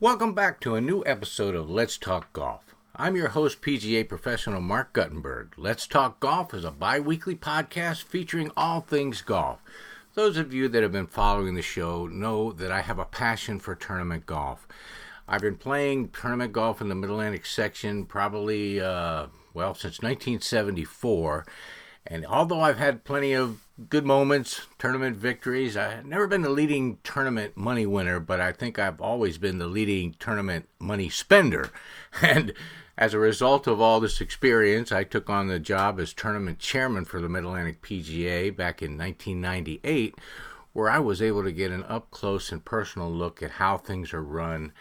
Welcome back to a new episode of Let's Talk Golf. I'm your host, PGA professional Mark Guttenberg. Let's Talk Golf is a bi-weekly podcast featuring all things golf. Those of you that have been following the show know that I have a passion for tournament golf. I've been playing tournament golf in the Mid-Atlantic section probably, since 1974. And although I've had plenty of good moments, tournament victories, I've never been the leading tournament money winner, but I think I've always been the leading tournament money spender. And as a result of all this experience, I took on the job as tournament chairman for the Mid-Atlantic PGA back in 1998, where I was able to get an up-close and personal look at how things are run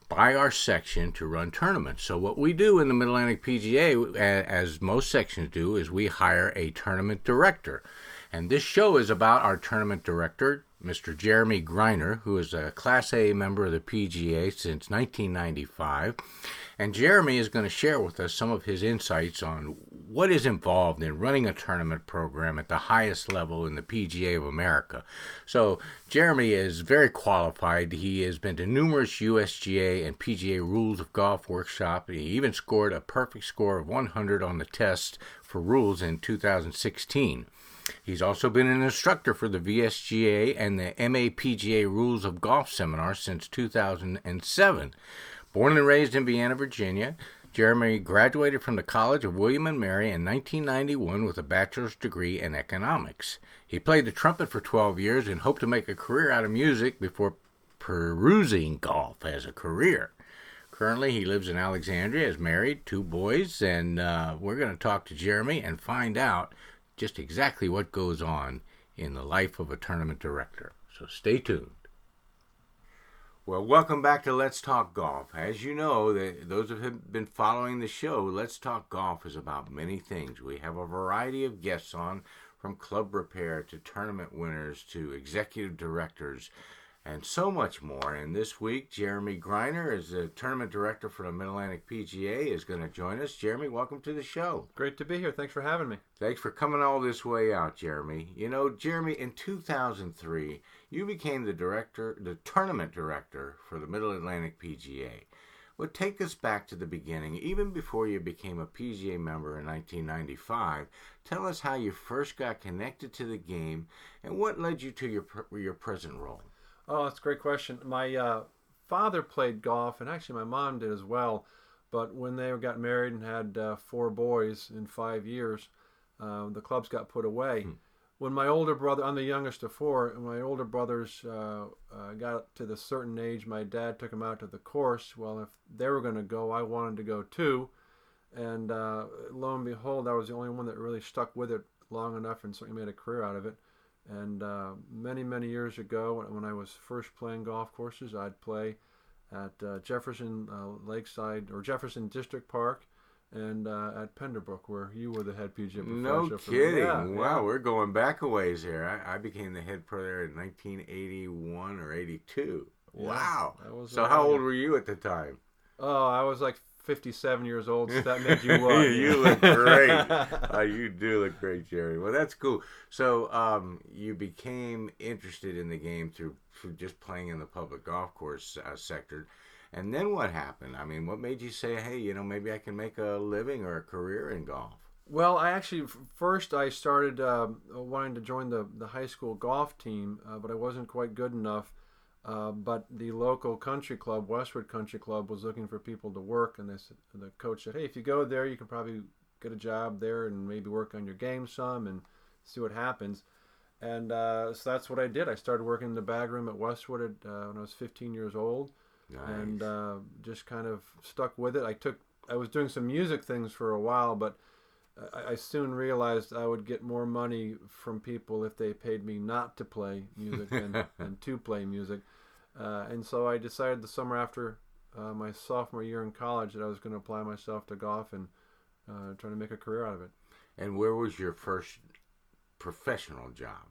by our section to run tournaments. So what we do in the Mid-Atlantic PGA, as most sections do, is we hire a tournament director. And this show is about our tournament director, Mr. Jeremy Greiner, who is a Class A member of the PGA since 1995. And Jeremy is going to share with us some of his insights on what is involved in running a tournament program at the highest level in the PGA of America. So Jeremy is very qualified. He has been to numerous USGA and PGA Rules of Golf workshops. He even scored a perfect score of 100 on the test for rules in 2016. He's also been an instructor for the VSGA and the MAPGA Rules of Golf seminar since 2007. Born and raised in Vienna, Virginia, Jeremy graduated from the College of William & Mary in 1991 with a bachelor's degree in economics. He played the trumpet for 12 years and hoped to make a career out of music before pursuing golf as a career. Currently, he lives in Alexandria, is married, 2 boys, and we're going to talk to Jeremy and find out just exactly what goes on in the life of a tournament director. So stay tuned. Well, welcome back to Let's Talk Golf. As you know, those who have been following the show, Let's Talk Golf is about many things. We have a variety of guests on, from club repair to tournament winners to executive directors, and so much more. And this week, Jeremy Greiner, is the tournament director for the Mid-Atlantic PGA, is going to join us. Jeremy, welcome to the show. Great to be here. Thanks for having me. Thanks for coming all this way out, Jeremy. You know, Jeremy, in 2003, you became the tournament director for the Mid-Atlantic PGA. Well, take us back to the beginning, even before you became a PGA member in 1995. Tell us how you first got connected to the game and what led you to your present role. Oh, that's a great question. My father played golf, and actually my mom did as well. But when they got married and had 4 boys in 5 years, the clubs got put away. When my older brother, I'm the youngest of 4, and my older brothers got to the certain age, my dad took them out to the course. Well, if they were going to go, I wanted to go too. And lo and behold, I was the only one that really stuck with it long enough and certainly made a career out of it. And many years ago, when I was first playing golf courses, I'd play at Jefferson Lakeside or Jefferson District Park, and at Penderbrook, where you were the head PGA professional. No kidding! Wow, we're going back a ways here. I became the head pro there in 1981 or 82. Yeah, wow! So how old were you at the time? Oh, I was like 57 years old, so that made you what? You look great. You do look great, Jerry. Well, that's cool. So you became interested in the game through just playing in the public golf course sector. And then what happened? I mean, what made you say, hey, maybe I can make a living or a career in golf? Well, I actually, first I started wanting to join the high school golf team, but I wasn't quite good enough. But the local country club, Westwood Country Club, was looking for people to work, and the coach said, hey, if you go there, you can probably get a job there and maybe work on your game some and see what happens. And so that's what I did. I started working in the bag room at Westwood when I was 15 years old. Nice. And just kind of stuck with it. I was doing some music things for a while, but I soon realized I would get more money from people if they paid me not to play music than to play music. And so I decided the summer after my sophomore year in college that I was going to apply myself to golf and try to make a career out of it. And where was your first professional job?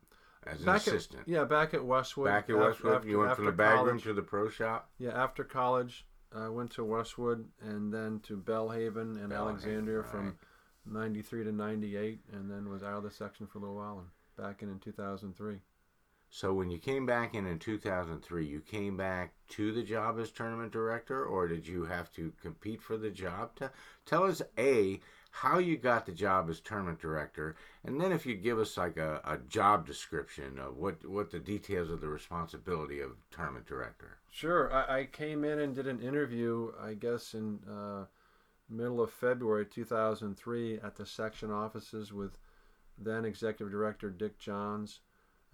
As an assistant? Back at Westwood. Back at Westwood? You went from the bag room to the pro shop? Yeah, after college, I went to Westwood and then to Bellhaven and Alexandria from 93 to 98, and then was out of the section for a little while and back in 2003. So when you came back in 2003, you came back to the job as tournament director, or did you have to compete for the job? Tell us, A, how you got the job as tournament director, and then if you give us like a job description of what the details of the responsibility of tournament director. Sure. I came in and did an interview, I guess, in middle of February 2003 at the section offices with then Executive Director Dick Johns.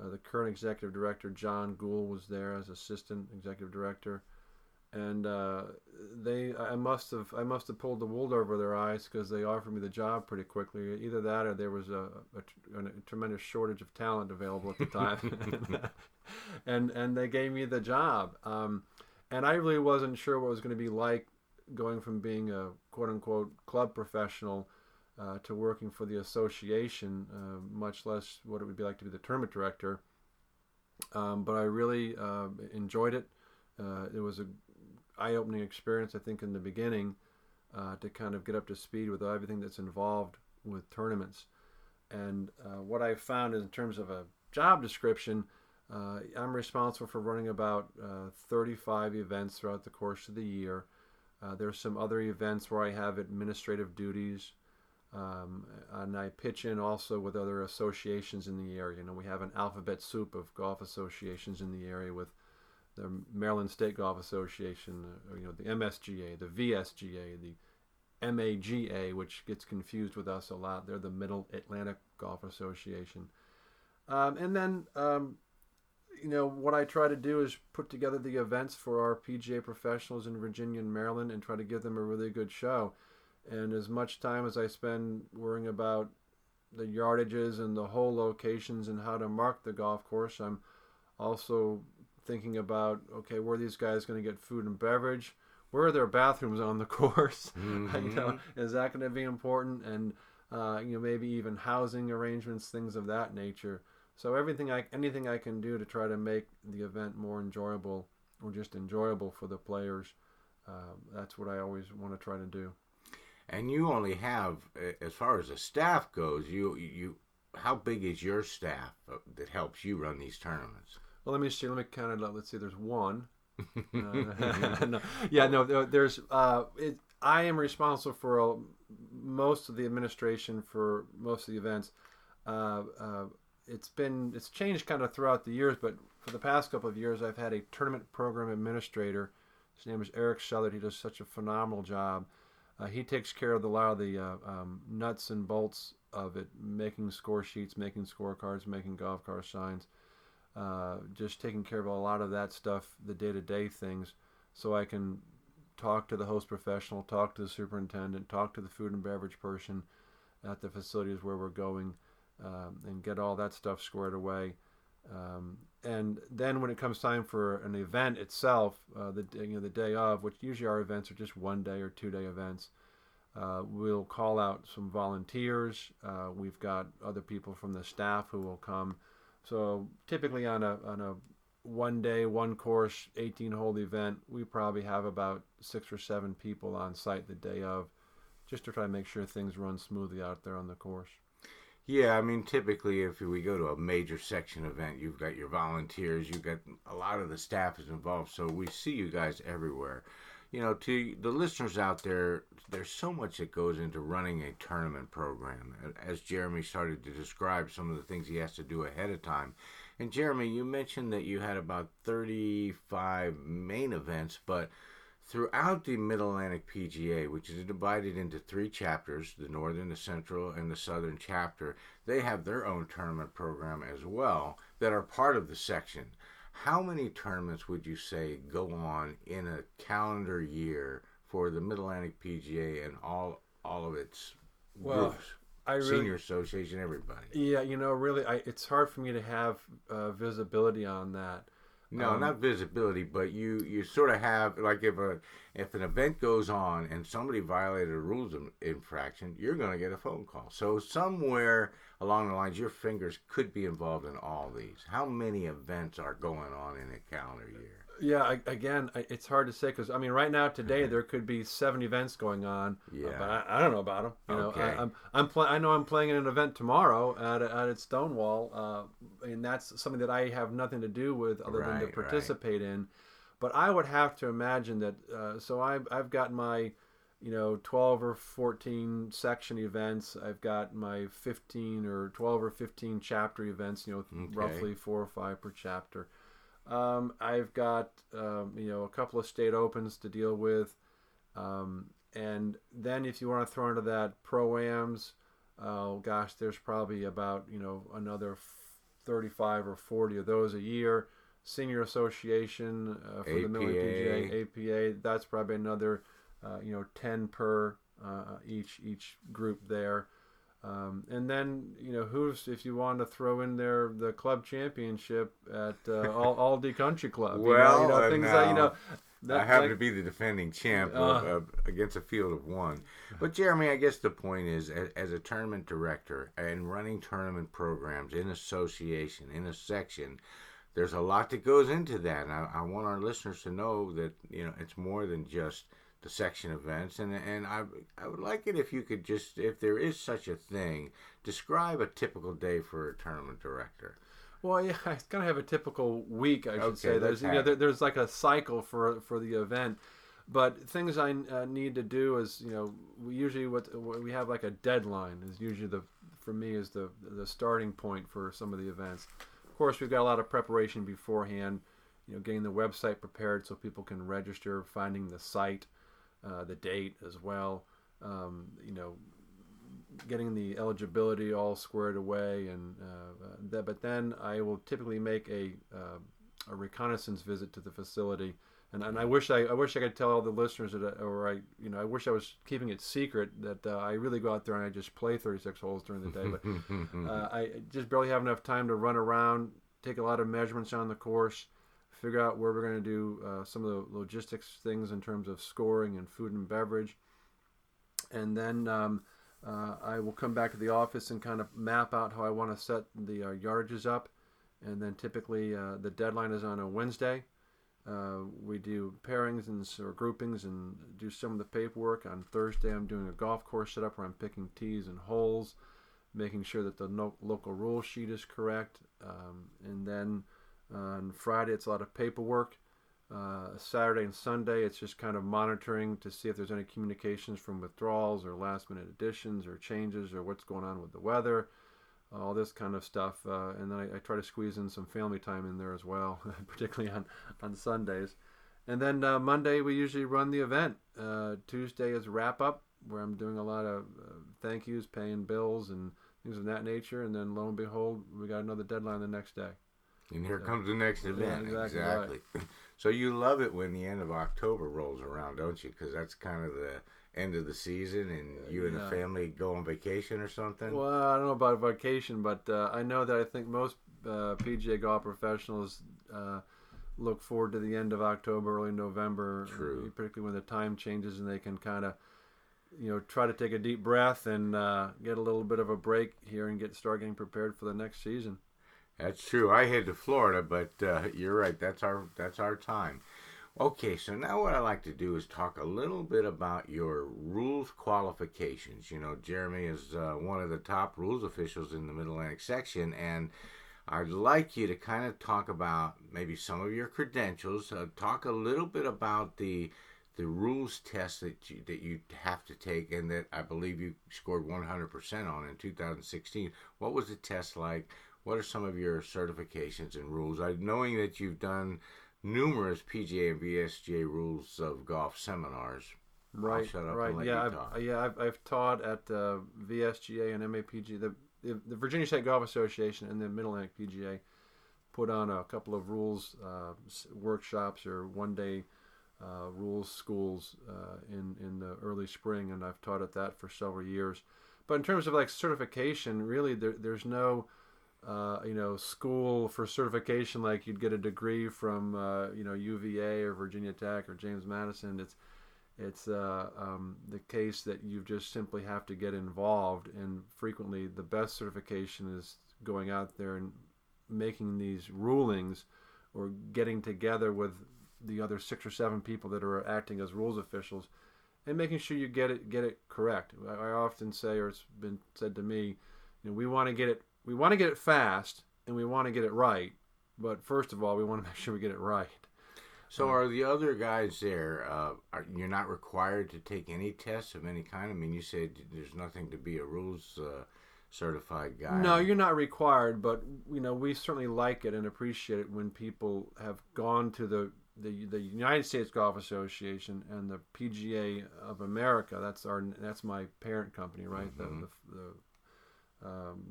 The current Executive Director, John Gould, was there as Assistant Executive Director. And I must have pulled the wool over their eyes because they offered me the job pretty quickly. Either that or there was a tremendous shortage of talent available at the time. and they gave me the job. And I really wasn't sure what it was going to be like going from being a quote-unquote club professional to working for the association, much less what it would be like to be the tournament director. But I really enjoyed it. It was an eye-opening experience, I think, in the beginning to kind of get up to speed with everything that's involved with tournaments. And what I found is in terms of a job description, I'm responsible for running about 35 events throughout the course of the year. There's some other events where I have administrative duties. And I pitch in also with other associations in the area. We have an alphabet soup of golf associations in the area with the Maryland State Golf Association, the MSGA, the VSGA, the MAGA, which gets confused with us a lot. They're the Middle Atlantic Golf Association. And then, what I try to do is put together the events for our PGA professionals in Virginia and Maryland and try to give them a really good show. And as much time as I spend worrying about the yardages and the hole locations and how to mark the golf course, I'm also thinking about, okay, where are these guys going to get food and beverage? Where are their bathrooms on the course? Mm-hmm. Is that going to be important? And maybe even housing arrangements, things of that nature. So anything I can do to try to make the event more enjoyable or just enjoyable for the players, that's what I always want to try to do. And you only have, as far as the staff goes, you how big is your staff that helps you run these tournaments? Well, let me see. Let me count it out. Let's see. There's one. There's. I am responsible for most of the administration for most of the events. It's changed kind of throughout the years, but for the past couple of years, I've had a tournament program administrator. His name is Eric Shellard. He does such a phenomenal job. He takes care of a lot of the nuts and bolts of it, making score sheets, making scorecards, making golf cart signs, just taking care of a lot of that stuff, the day-to-day things, so I can talk to the host professional, talk to the superintendent, talk to the food and beverage person at the facilities where we're going, and get all that stuff squared away. And then when it comes time for an event itself, the day of, which usually our events are just 1 day or 2 day events, we'll call out some volunteers. We've got other people from the staff who will come. So typically on a 1 day, 1 course, 18-hole event, we probably have about 6 or 7 people on site the day of, just to try to make sure things run smoothly out there on the course. Yeah, I mean, typically if we go to a major section event, you've got your volunteers, you've got a lot of the staff is involved, so we see you guys everywhere. To the listeners out there, there's so much that goes into running a tournament program. As Jeremy started to describe some of the things he has to do ahead of time. And Jeremy, you mentioned that you had about 35 main events, but throughout the Mid-Atlantic PGA, which is divided into 3 chapters, the Northern, the Central, and the Southern chapter, they have their own tournament program as well that are part of the section. How many tournaments would you say go on in a calendar year for the Mid-Atlantic PGA and all of its groups? Senior Association, everybody. Yeah, really, it's hard for me to have visibility on that. No, not visibility, but you sort of have, like, if an event goes on and somebody violated a rules infraction, you're going to get a phone call. So somewhere along the lines, your fingers could be involved in all these. How many events are going on in a calendar year? Yeah, again, it's hard to say because I mean, right now today there could be 7 events going on, Yeah. but I don't know about them. You know, Okay. I know I'm playing in an event tomorrow at Stonewall, and that's something that I have nothing to do with other than to Right. participate in. But I would have to imagine that. So I've got my, 12 or 14 section events. I've got my 15 or 12 or 15 chapter events. Okay. Roughly 4 or 5 per chapter. I've got a couple of state opens to deal with, and then if you want to throw into that pro-ams, oh gosh, there's probably about another 35 or 40 of those a year. Senior Association for APA. the MAPGA, APA, that's probably another 10 per each group there. And then if you want to throw in there the club championship at Aldi Country Club, Well, things now, that I happen to be the defending champ against a field of one. But Jeremy, I guess the point is, as a tournament director and running tournament programs in association, in a section, there's a lot that goes into that. And I want our listeners to know that it's more than just the section events, and I would like it if you could just, if there is such a thing, describe a typical day for a tournament director. Well, yeah, I kind of have a typical week, I should say. Let's There's like a cycle for the event, but things I need to do is we usually what we have like a deadline is usually for me is the starting point for some of the events. Of course, we've got a lot of preparation beforehand, getting the website prepared so people can register, finding the site. The date as well, getting the eligibility all squared away, and but then I will typically make a reconnaissance visit to the facility, and I wish I could tell all the listeners that, I wish I was keeping it secret that I really go out there and I just play 36 holes during the day, but I just barely have enough time to run around, take a lot of measurements on the course. Figure out where we're going to do some of the logistics things in terms of scoring and food and beverage. And then I will come back to the office and kind of map out how I want to set the yardages up. And then typically the deadline is on a Wednesday. We do pairings or groupings and do some of the paperwork. On Thursday, I'm doing a golf course setup where I'm picking tees and holes, making sure that the local rule sheet is correct. And then on Friday, it's a lot of paperwork. Saturday and Sunday, it's just kind of monitoring to see if there's any communications from withdrawals or last-minute additions or changes or what's going on with the weather, all this kind of stuff. And then I try to squeeze in some family time in there as well, particularly on Sundays. And then Monday, we usually run the event. Tuesday is wrap-up, where I'm doing a lot of thank yous, paying bills, and things of that nature. And then lo and behold, we got another deadline the next day. And here comes the next event. Yeah, exactly. Right. So you love it when the end of October rolls around, don't you? Because that's kind of the end of the season, and you and the family go on vacation or something. Well, I don't know about vacation, but I know that I think most PGA golf professionals look forward to the end of October, early November. True. Particularly when the time changes and they can kind of try to take a deep breath and get a little bit of a break here and start getting prepared for the next season. That's true. I head to Florida, but you're right. That's our time. Okay, so now what I like to do is talk a little bit about your rules qualifications. Jeremy is one of the top rules officials in the Mid-Atlantic section, and I'd like you to kind of talk about maybe some of your credentials. Talk a little bit about the rules test that you have to take, and that I believe you scored 100% on in 2016. What was the test like? What are some of your certifications and rules? Knowing that you've done numerous PGA and VSGA rules of golf seminars. Right, I'll shut up right. and let you talk. I've taught at VSGA and MAPGA. The Virginia State Golf Association and the Mid-Atlantic PGA put on a couple of rules workshops or one-day rules schools in the early spring, and I've taught at that for several years. But in terms of like certification, really there's no school for certification like you'd get a degree from UVA or Virginia Tech or James Madison. It's the case that you just simply have to get involved, and frequently the best certification is going out there and making these rulings or getting together with the other 6 or 7 people that are acting as rules officials, and making sure you get it correct. I often say, or it's been said to me, we want to get it fast, and we want to get it right. But first of all, we want to make sure we get it right. So are the other guys there, you're not required to take any tests of any kind? I mean, you said there's nothing to be a rules certified guy. No, you're not required, but we certainly like it and appreciate it when people have gone to the United States Golf Association and the PGA of America. That's my parent company, right? Mm-hmm.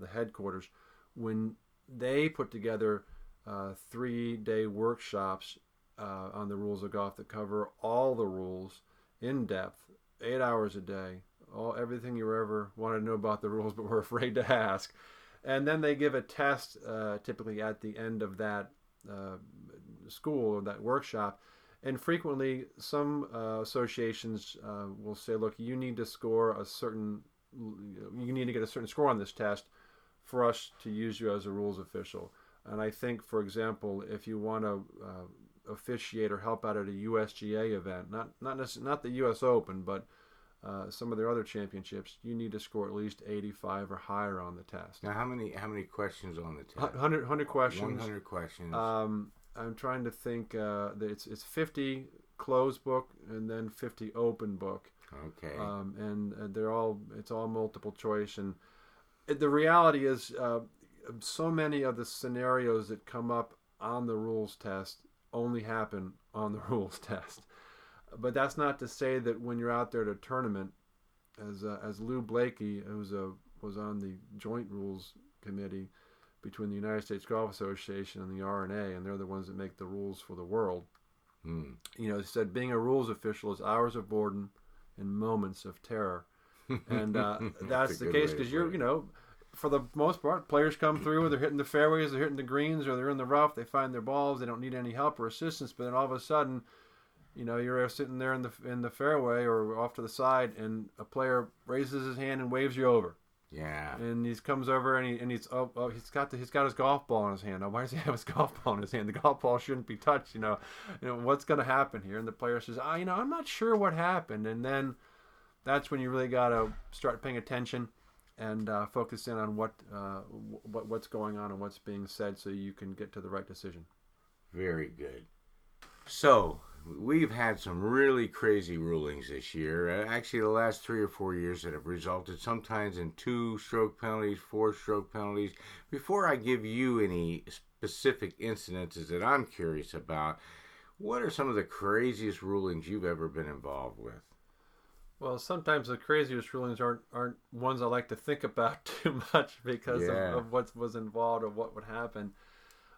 The headquarters. When they put together 3-day workshops on the rules of golf that cover all the rules in depth, 8 hours a day, everything you ever wanted to know about the rules but were afraid to ask. And then they give a test typically at the end of that school or that workshop. And frequently some associations will say, look, you need to get a certain score on this test for us to use you as a rules official. And I think, for example, if you want to officiate or help out at a USGA event, not the US Open, but some of their other championships, you need to score at least 85 or higher on the test. Now, how many questions on the test? 100 questions. 100 questions. I'm trying to think. That it's 50 closed book and then 50 open book. Okay. And it's all multiple choice. And the reality is, so many of the scenarios that come up on the rules test only happen on the rules test. But that's not to say that when you're out there at a tournament, as Lou Blakey, who was on the joint rules committee between the United States Golf Association and the R&A, and they're the ones that make the rules for the world. He said being a rules official is hours of boredom and moments of terror. And that's the case because for the most part, players come through, they're hitting the fairways, they're hitting the greens, or they're in the rough, they find their balls, they don't need any help or assistance, but then all of a sudden, you're sitting there in the fairway or off to the side, and a player raises his hand and waves you over. Yeah. And he comes over and he's got his golf ball in his hand. Now, why does he have his golf ball in his hand? The golf ball shouldn't be touched. What's going to happen here? And the player says, I'm not sure what happened. And then that's when you really got to start paying attention and focus in on what's going on and what's being said, so you can get to the right decision. Very good. So we've had some really crazy rulings this year. Actually, the last 3 or 4 years that have resulted sometimes in 2-stroke penalties, 4-stroke penalties. Before I give you any specific incidences that I'm curious about, what are some of the craziest rulings you've ever been involved with? Well, sometimes the craziest rulings aren't ones I like to think about too much because of what was involved or what would happen.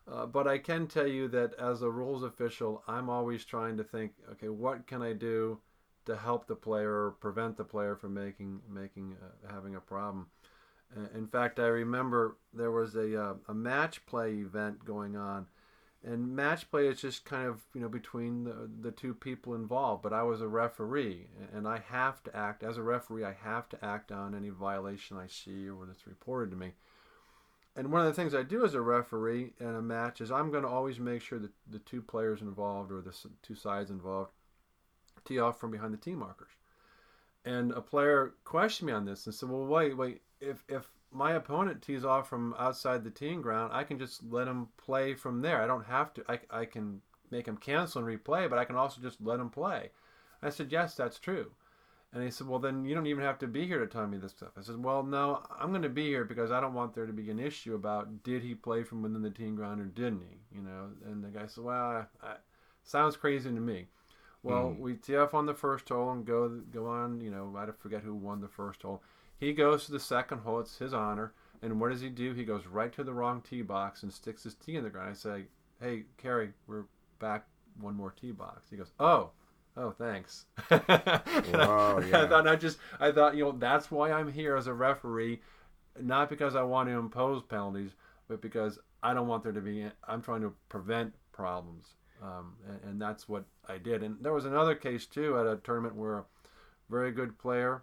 But I can tell you that as a rules official, I'm always trying to think, okay, what can I do to help the player or prevent the player from having a problem? In fact, I remember there was a match play event going on, and match play is just kind of between the two people involved. But I was a referee, and I have to act as a referee. I have to act on any violation I see or that's reported to me. And one of the things I do as a referee in a match is I'm going to always make sure that the two players involved or the two sides involved tee off from behind the tee markers. And a player questioned me on this and said, well, wait, if my opponent tees off from outside the teeing ground, I can just let him play from there. I don't have to. I can make him cancel and replay, but I can also just let him play. I said, yes, that's true. And he said, well, then you don't even have to be here to tell me this stuff. I said, well, no, I'm going to be here because I don't want there to be an issue about did he play from within the teeing ground or didn't he? And the guy said, well, sounds crazy to me. Well, we tee off on the first hole and go on, I forget who won the first hole. He goes to the second hole. It's his honor. And what does he do? He goes right to the wrong tee box and sticks his tee in the ground. I say, hey, Kerry, we're back one more tee box. He goes, oh, thanks. Wow, yeah. I thought, that's why I'm here as a referee, not because I want to impose penalties, but because I don't want there to be, I'm trying to prevent problems. And that's what I did. And there was another case too at a tournament where a very good player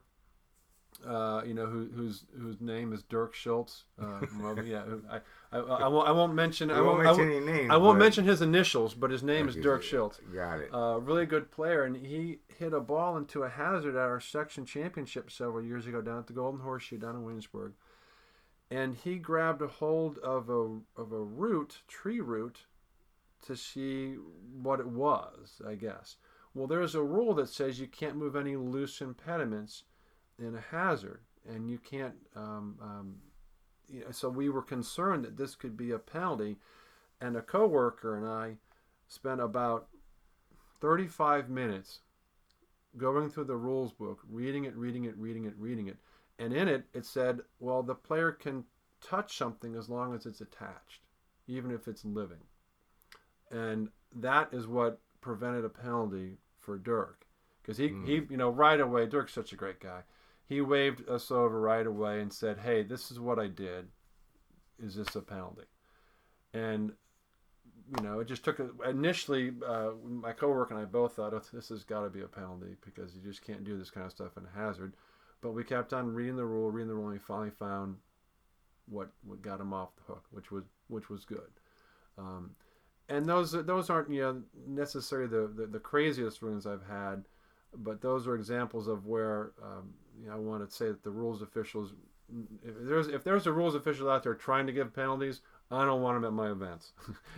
whose name is Dirk Schultz. I won't mention. I won't mention any names. I won't mention his initials, but his name is Dirk Schultz. Got it. Really good player, and he hit a ball into a hazard at our section championship several years ago down at the Golden Horseshoe down in Williamsburg, and he grabbed a hold of a tree root, to see what it was, I guess. Well, there's a rule that says you can't move any loose impediments in a hazard, and you can't. So we were concerned that this could be a penalty, and a coworker and I spent about 35 minutes going through the rules book, reading it, and in it said, well, the player can touch something as long as it's attached, even if it's living. And that is what prevented a penalty for Dirk, because he right away, Dirk's such a great guy. He waved us over right away and said, "Hey, this is what I did. Is this a penalty?" And it just took initially. My coworker and I both thought, "Oh, this has got to be a penalty because you just can't do this kind of stuff in a hazard." But we kept on reading the rule, and we finally found what got him off the hook, which was good. And those aren't necessarily the craziest rulings I've had, but those are examples of where I want to say that the rules officials, if there's a rules official out there trying to give penalties, I don't want him at my events,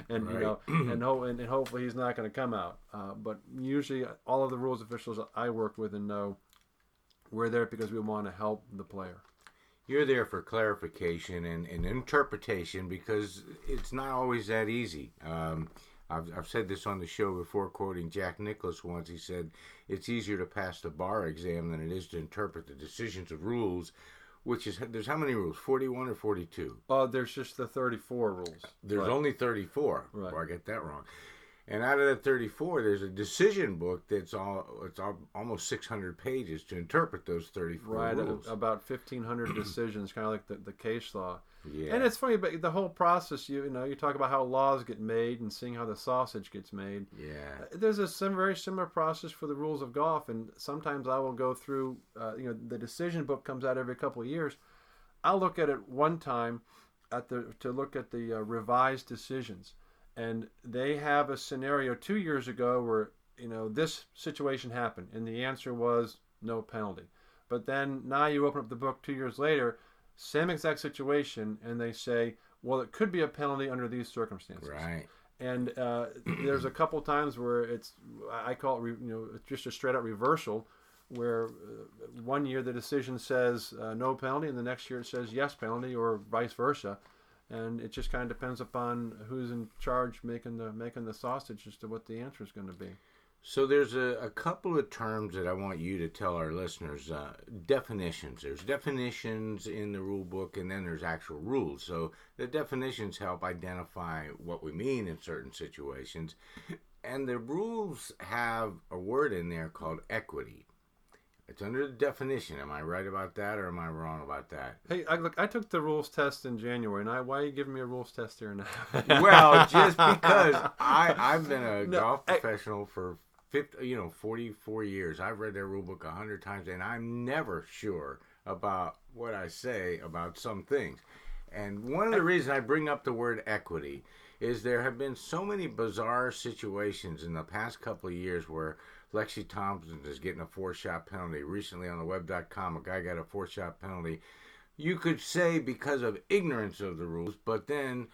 and right. and hopefully he's not going to come out. But usually all of the rules officials I work with and know, we're there because we want to help the player. You're there for clarification and interpretation, because it's not always that easy. I've said this on the show before, quoting Jack Nicklaus once. He said, it's easier to pass the bar exam than it is to interpret the decisions of rules, which is, there's how many rules, 41 or 42? There's just the 34 rules. There's only 34. Right. Or I get that wrong. And out of that 34, there's a decision book that's almost 600 pages to interpret those 34 rules. Right, about 1,500 decisions, kind of like the case law. Yeah. And it's funny, but the whole process, you talk about how laws get made and seeing how the sausage gets made. Yeah. There's a very similar process for the rules of golf, and sometimes I will go through, the decision book comes out every couple of years. I'll look at it one time to look at the revised decisions. And they have a scenario 2 years ago where, this situation happened, and the answer was no penalty. But then now you open up the book 2 years later, same exact situation, and they say, well, it could be a penalty under these circumstances. Right. And there's a couple times where I call it, just a straight up reversal, where 1 year the decision says no penalty, and the next year it says yes penalty, or vice versa. And it just kind of depends upon who's in charge making the sausage as to what the answer is going to be. So there's a couple of terms that I want you to tell our listeners. Definitions. There's definitions in the rule book, and then there's actual rules. So the definitions help identify what we mean in certain situations. And the rules have a word in there called equity. It's under the definition. Am I right about that, or am I wrong about that? Hey, I took the rules test in January, and why are you giving me a rules test here now? Well, just because I've been a golf professional for 44 years. I've read their rule book 100 times, and I'm never sure about what I say about some things. And one of the reasons I bring up the word equity is there have been so many bizarre situations in the past couple of years where Lexi Thompson is getting a 4-shot penalty. Recently on the web.com, a guy got a 4-shot penalty. You could say because of ignorance of the rules, but then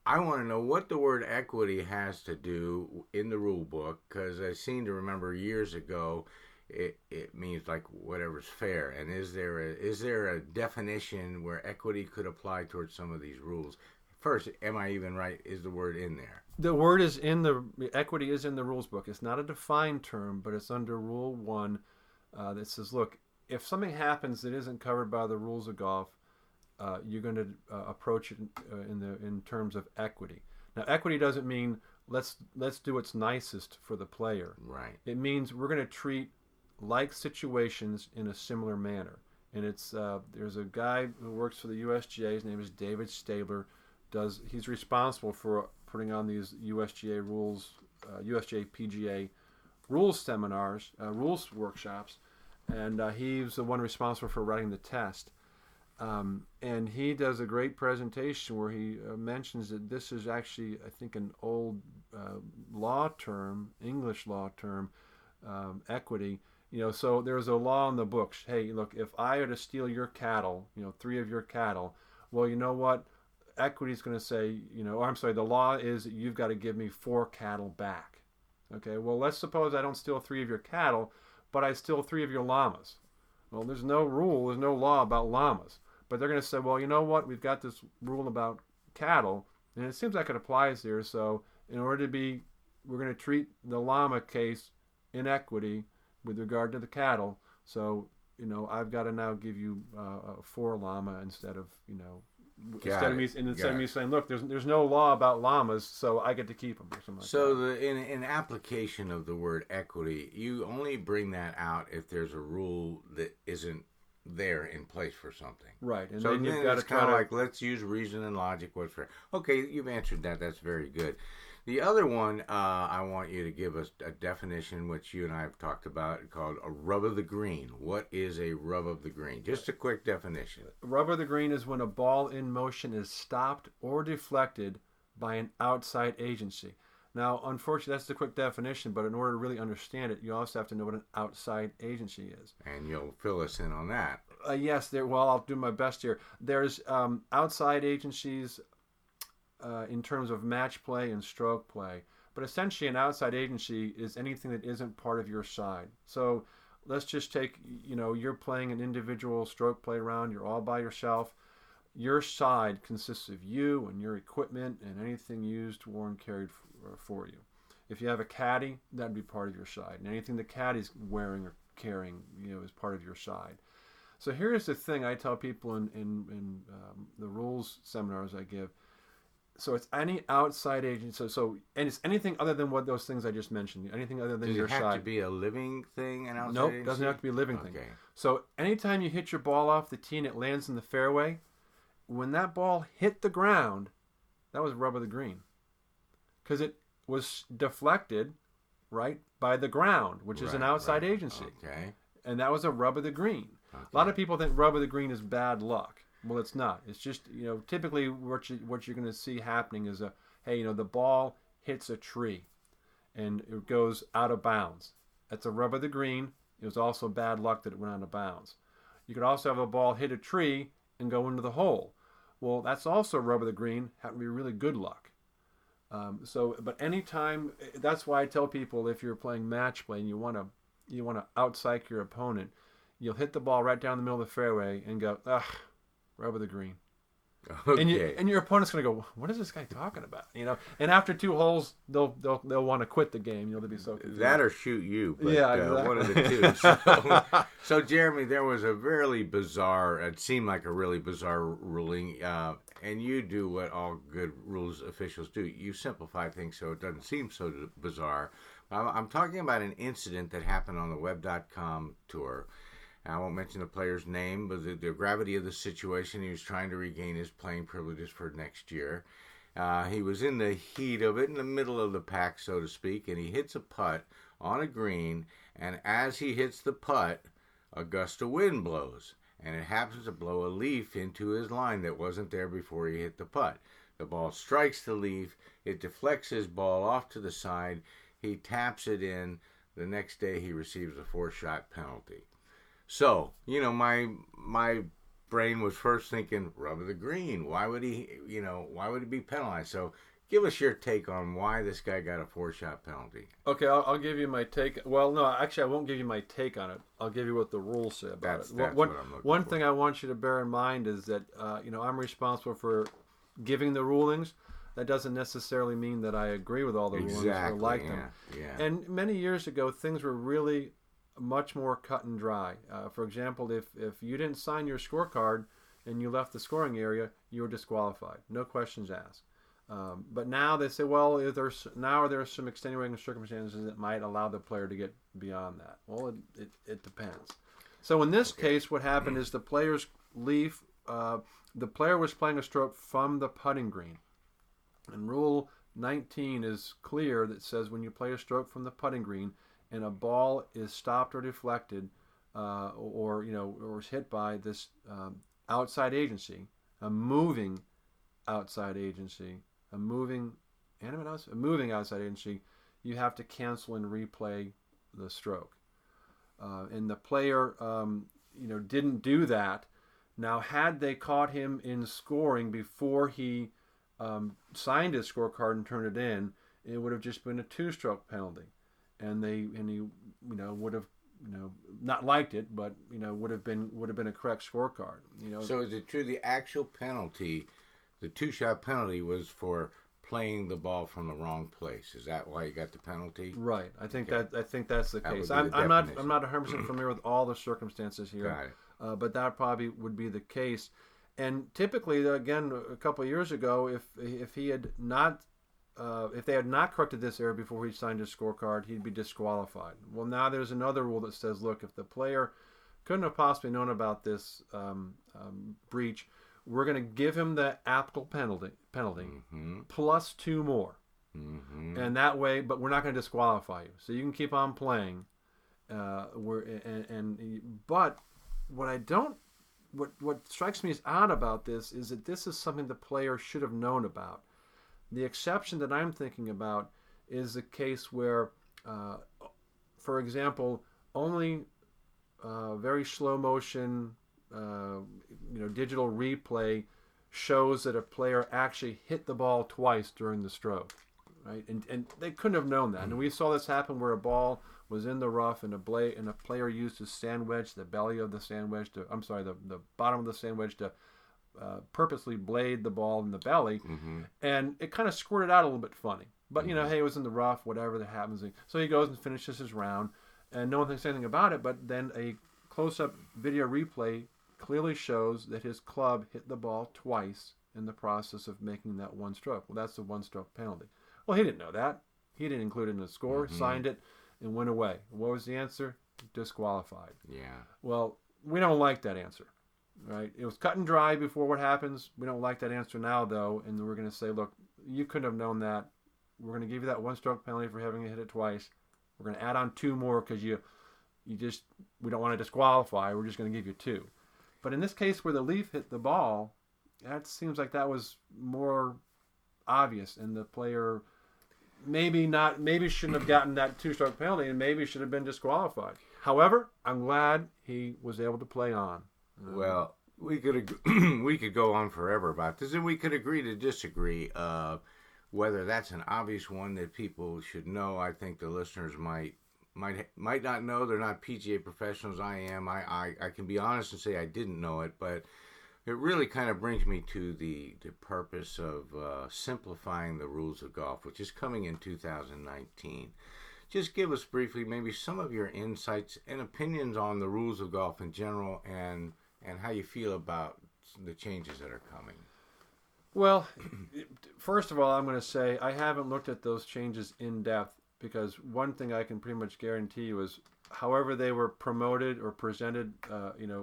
I want to know what the word equity has to do in the rule book, because I seem to remember years ago it means like whatever's fair. And is there a definition where equity could apply towards some of these rules? First, am I even right? Is the word in there? The word is equity is in the rules book. It's not a defined term, but it's under Rule 1 that says, look, if something happens that isn't covered by the rules of golf, you're going to approach it in terms of equity. Now, equity doesn't mean let's do what's nicest for the player. Right. It means we're going to treat like situations in a similar manner. And it's there's a guy who works for the USGA. His name is David Stabler. He's responsible for putting on these USGA rules, USGA PGA rules seminars, rules workshops, and he's the one responsible for writing the test. And he does a great presentation where he mentions that this is actually, I think, an old law term, English law term, equity. So there's a law in the books. Hey, look, if I were to steal your cattle, 3 of your cattle, well, you know what? Equity is going to say, the law is that you've got to give me 4 cattle back. Okay, well, let's suppose I don't steal 3 of your cattle, but I steal 3 of your llamas. Well, there's no rule, there's no law about llamas. But they're going to say, well, you know what? We've got this rule about cattle, and it seems like it applies here. So in order to we're going to treat the llama case in equity with regard to the cattle. So, I've got to now give you 4 llama instead of me saying, look, there's no law about llamas, so I get to keep them or something like that. In application of the word equity, you only bring that out if there's a rule that isn't there in place for something. Right. And so then you've got to kind of like, let's use reason and logic. What's fair? Okay, you've answered that. That's very good. The other one, I want you to give us a definition, which you and I have talked about, called a rub of the green. What is a rub of the green? Just a quick definition. Rub of the green is when a ball in motion is stopped or deflected by an outside agency. Now, unfortunately, that's the quick definition, but in order to really understand it, you also have to know what an outside agency is. And you'll fill us in on that. Yes, I'll do my best here. There's outside agencies in terms of match play and stroke play, but essentially an outside agency is anything that isn't part of your side. So let's just take, you're playing an individual stroke play round, you're all by yourself. Your side consists of you and your equipment and anything used, worn, carried for you. If you have a caddy, that'd be part of your side. And anything the caddy's wearing or carrying, is part of your side. So here's the thing I tell people in the rules seminars I give. So it's any outside agent. And it's anything other than what those things I just mentioned. Anything other than your side. Does it have to be a living thing? An outside Nope, agency? Doesn't have to be a living thing. Okay. So anytime you hit your ball off the tee and it lands in the fairway, when that ball hit the ground, that was rub of the green, because it was deflected, right, by the ground, which is an outside agency. Okay. And that was a rub of the green. Okay. A lot of people think rub of the green is bad luck. Well, it's not. It's just, typically what you're going to see happening is the ball hits a tree and it goes out of bounds. That's a rub of the green. It was also bad luck that it went out of bounds. You could also have a ball hit a tree and go into the hole. Well, that's also rub of the green. Happen to be really good luck. But anytime, that's why I tell people, if you're playing match play and you want to out-psych your opponent, you'll hit the ball right down the middle of the fairway and go, rub of the green. Okay. And your opponent's going to go, what is this guy talking about? And after 2 holes, they'll want to quit the game. They'll be so confused. That or shoot you. But, yeah, exactly. One of the 2. So, Jeremy, there was a really bizarre, it seemed like a really bizarre ruling, and you do what all good rules officials do. You simplify things so it doesn't seem so bizarre. I'm talking about an incident that happened on the web.com tour. I won't mention the player's name, but the gravity of the situation, he was trying to regain his playing privileges for next year. He was in the heat of it, in the middle of the pack, so to speak, and he hits a putt on a green, and as he hits the putt, a gust of wind blows, and it happens to blow a leaf into his line that wasn't there before he hit the putt. The ball strikes the leaf, it deflects his ball off to the side, he taps it in. The next day he receives a 4-shot penalty. So, my brain was first thinking, rub of the green. Why would he be penalized? So, give us your take on why this guy got a 4-shot penalty. Okay, I'll give you my take. Well, no, actually, I won't give you my take on it. I'll give you what the rules say about it. That's what I'm looking for. One thing I want you to bear in mind is that, I'm responsible for giving the rulings. That doesn't necessarily mean that I agree with all the rulings or like them. Yeah. And many years ago, things were really much more cut and dry. For example, if you didn't sign your scorecard and you left the scoring area, you were disqualified. No questions asked. But now they say, well, there are some extenuating circumstances that might allow the player to get beyond that. Well, it depends. So in this case, what happened is the player's leaf, the player was playing a stroke from the putting green. And Rule 19 is clear that says when you play a stroke from the putting green and a ball is stopped or deflected or was hit by this outside agency, a moving outside agency, a moving outside agency, you have to cancel and replay the stroke. And the player, didn't do that. Now, had they caught him in scoring before he signed his scorecard and turned it in, it would have just been a 2-stroke penalty, and he would have not liked it, but would have been a correct scorecard. So is it true the actual penalty, the 2-shot penalty, was for playing the ball from the wrong place? Is that why you got the penalty? Right. I think that's the case. I'm not 100% familiar with all the circumstances here. Got it. But that probably would be the case. And typically, again, a couple of years ago, if he had not if they had not corrected this error before he signed his scorecard, he'd be disqualified. Well, now there's another rule that says, look, if the player couldn't have possibly known about this breach, we're going to give him the applicable penalty mm-hmm. plus 2 more. Mm-hmm. And that way, but we're not going to disqualify you. So you can keep on playing. But what strikes me as odd about this is that this is something the player should have known about. The exception that I'm thinking about is the case where, for example, only very slow motion, digital replay shows that a player actually hit the ball twice during the stroke, right? And they couldn't have known that. And we saw this happen where a ball was in the rough and a player used his sand wedge, the belly of the sand wedge the bottom of the sand wedge to purposely blade the ball in the belly, mm-hmm. and it kind of squirted out a little bit funny. But mm-hmm. Hey, it was in the rough, whatever that happens. So he goes and finishes his round, and no one thinks anything about it. But then a close-up video replay clearly shows that his club hit the ball twice in the process of making that 1 stroke. Well, that's the 1-stroke penalty. Well, he didn't know that. He didn't include it in the score, mm-hmm. signed it, and went away. What was the answer? Disqualified. Yeah. Well, we don't like that answer. Right? It was cut and dry before what happens. We don't like that answer now, though, and we're going to say, look, you couldn't have known that. We're going to give you that 1-stroke penalty for having hit it twice. We're going to add on 2 more because we don't want to disqualify. We're just going to give you 2. But in this case where the leaf hit the ball, that seems like that was more obvious, and the player maybe shouldn't have gotten that 2-stroke penalty, and maybe should have been disqualified. However, I'm glad he was able to play on. Well, we could go on forever about this, and we could agree to disagree. Whether that's an obvious one that people should know, I think the listeners might not know. They're not PGA professionals. I am. I can be honest and say I didn't know it, but it really kind of brings me to the purpose of simplifying the rules of golf, which is coming in 2019. Just give us briefly maybe some of your insights and opinions on the rules of golf in general, and how you feel about the changes that are coming. Well, first of all, I'm going to say I haven't looked at those changes in depth, because one thing I can pretty much guarantee you is however they were promoted or presented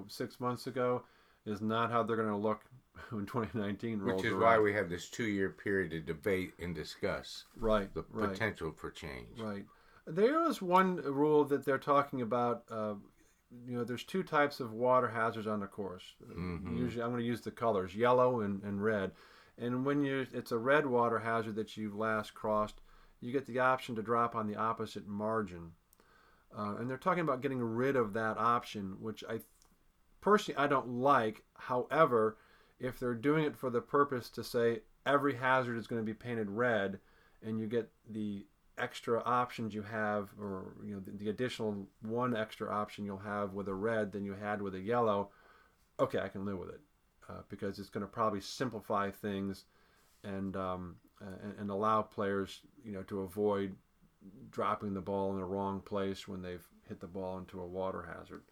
6 months ago is not how they're going to look when 2019 rolls around. Which is why we have this 2-year period to debate and discuss the potential for change. Right. There is one rule that they're talking about. There's 2 types of water hazards on the course. Mm-hmm. Usually, I'm going to use the colors, yellow and red. And when it's a red water hazard that you've last crossed, you get the option to drop on the opposite margin. And they're talking about getting rid of that option, which I don't like. However, if they're doing it for the purpose to say every hazard is going to be painted red, and you get the extra options you have, or the additional 1 extra option you'll have with a red than you had with a yellow, okay, I can live with it, because it's going to probably simplify things and allow players to avoid dropping the ball in the wrong place when they've hit the ball into a water hazard.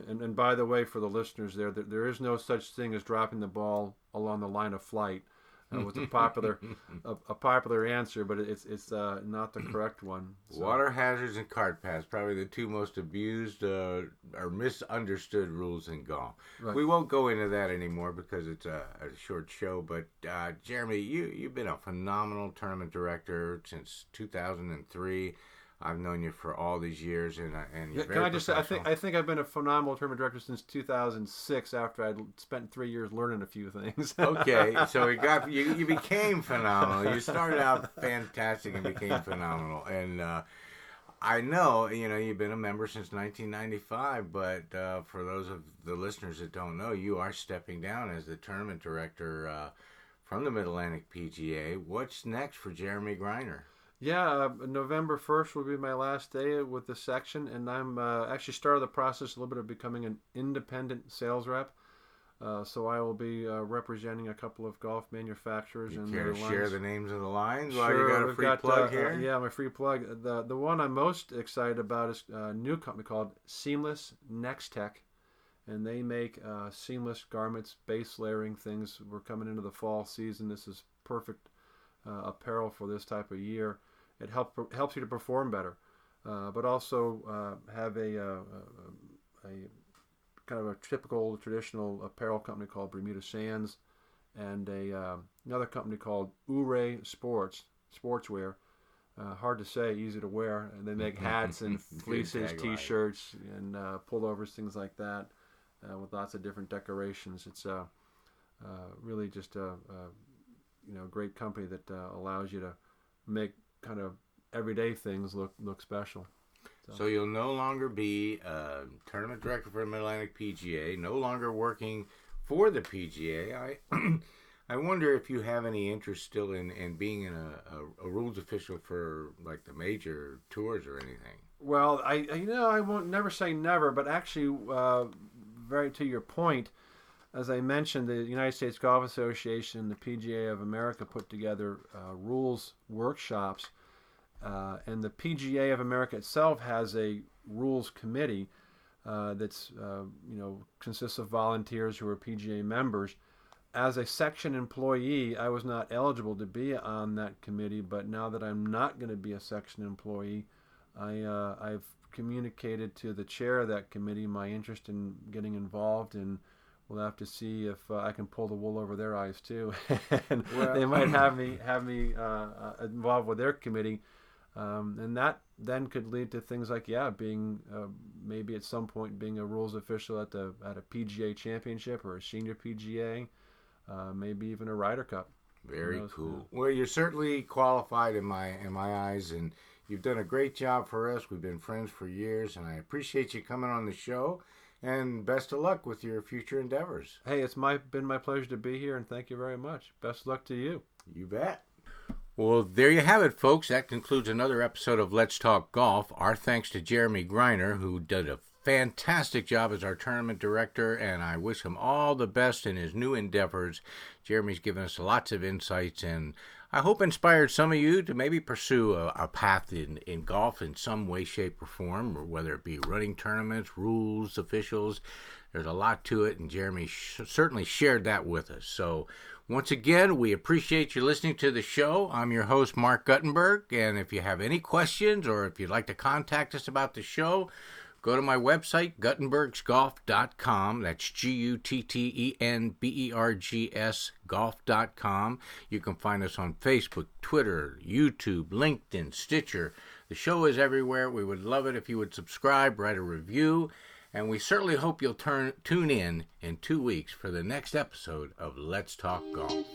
And by the way, for the listeners there is no such thing as dropping the ball along the line of flight. Was a popular answer, but it's not the correct one. So. Water hazards and cart paths, probably the 2 most abused or misunderstood rules in golf. Right. We won't go into that anymore because it's a short show. But Jeremy, you've been a phenomenal tournament director since 2003. I've known you for all these years, and you're Can very I just say, professional. I think I've been a phenomenal tournament director since 2006 after I'd spent 3 years learning a few things. Okay, so you became phenomenal. You started out fantastic and became phenomenal. And I know, you've been a member since 1995, but for those of the listeners that don't know, you are stepping down as the tournament director from the Mid-Atlantic PGA. What's next for Jeremy Greiner? Yeah, November 1st will be my last day with the section, and I'm actually started the process a little bit of becoming an independent sales rep. So I will be representing a couple of golf manufacturers. You and care their to lines. share the names of the lines? Sure, Well, you got a we've free plug here? Yeah, my free plug. The one I'm most excited about is a new company called Seamless Next Tech, and they make seamless garments, base layering things. We're coming into the fall season. This is perfect apparel for this type of year. It helps you to perform better, but also have a kind of a typical traditional apparel company called Bermuda Sands, and another company called Ouray Sportswear. Hard to say, easy to wear. And they make hats and fleeces, T-shirts, and pullovers, things like that, with lots of different decorations. It's really just a great company that allows you to make kind of everyday things look special. So you'll no longer be tournament director for the Mid-Atlantic PGA, no longer working for the PGA. I wonder if you have any interest still in being a rules official for like the major tours or anything. Well, I won't never say never, but actually, very to your point, as I mentioned, the United States Golf Association and the PGA of America put together rules workshops, and the PGA of America itself has a rules committee that's consists of volunteers who are PGA members. As a section employee, I was not eligible to be on that committee, but now that I'm not going to be a section employee, I've communicated to the chair of that committee my interest in getting involved, and we'll have to see if I can pull the wool over their eyes too. And they might have me involved with their committee, and that then could lead to things like being maybe at some point being a rules official at a PGA championship or a senior PGA, maybe even a Ryder Cup. Very cool. Well, you're certainly qualified in my eyes, and you've done a great job for us. We've been friends for years, and I appreciate you coming on the show. And best of luck with your future endeavors. Hey, it's been my pleasure to be here, and thank you very much. Best of luck to you. You bet. Well, there you have it, folks. That concludes another episode of Let's Talk Golf. Our thanks to Jeremy Greiner, who did a fantastic job as our tournament director, and I wish him all the best in his new endeavors. Jeremy's given us lots of insights, and I hope inspired some of you to maybe pursue a path in golf in some way, shape, or form, or whether it be running tournaments, rules, officials. There's a lot to it, and Jeremy certainly shared that with us. So once again, we appreciate you listening to the show. I'm your host, Mark Guttenberg, and if you have any questions or if you'd like to contact us about the show, go to my website, guttenbergsgolf.com. That's GUTTENBERGS golf.com. You can find us on Facebook, Twitter, YouTube, LinkedIn, Stitcher. The show is everywhere. We would love it if you would subscribe, write a review, and we certainly hope you'll tune in 2 weeks for the next episode of Let's Talk Golf.